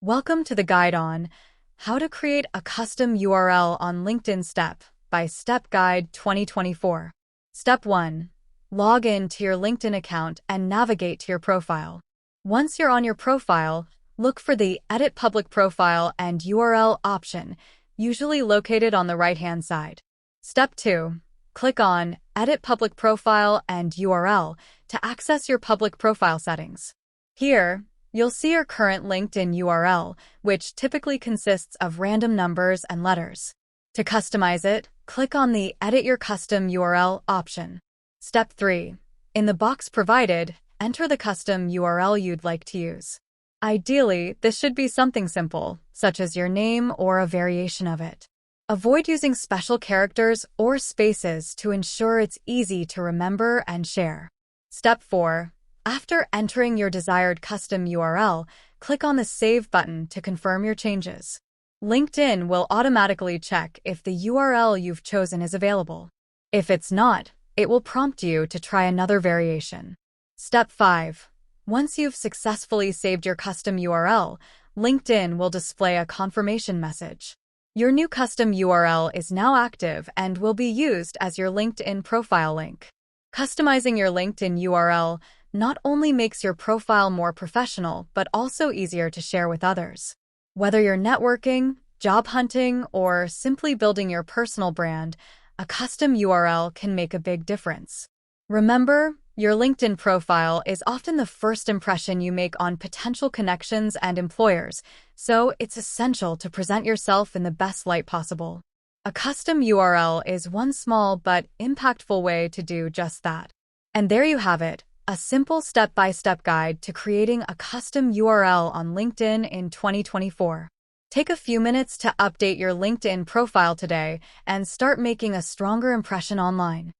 Welcome to the guide on How to Create a Custom URL on LinkedIn Step-by-Step Guide 2024. Step 1. Log in to your LinkedIn account and navigate to your profile. Once you're on your profile, look for the Edit Public Profile and URL option, usually located on the right-hand side. Step 2. Click on Edit Public Profile and URL to access your public profile settings. Here, you'll see your current LinkedIn URL, which typically consists of random numbers and letters. To customize it, click on the Edit Your Custom URL option. Step 3. In the box provided, enter the custom URL you'd like to use. Ideally, this should be something simple, such as your name or a variation of it. Avoid using special characters or spaces to ensure it's easy to remember and share. Step 4. After entering your desired custom URL, click on the Save button to confirm your changes. LinkedIn will automatically check if the URL you've chosen is available. If it's not, it will prompt you to try another variation. Step 5. Once you've successfully saved your custom URL, LinkedIn will display a confirmation message. Your new custom URL is now active and will be used as your LinkedIn profile link. Customizing your LinkedIn URL not only makes your profile more professional, but also easier to share with others. Whether you're networking, job hunting, or simply building your personal brand, a custom URL can make a big difference. Remember, your LinkedIn profile is often the first impression you make on potential connections and employers, so it's essential to present yourself in the best light possible. A custom URL is one small but impactful way to do just that. And there you have it, a simple step-by-step guide to creating a custom URL on LinkedIn in 2024. Take a few minutes to update your LinkedIn profile today and start making a stronger impression online.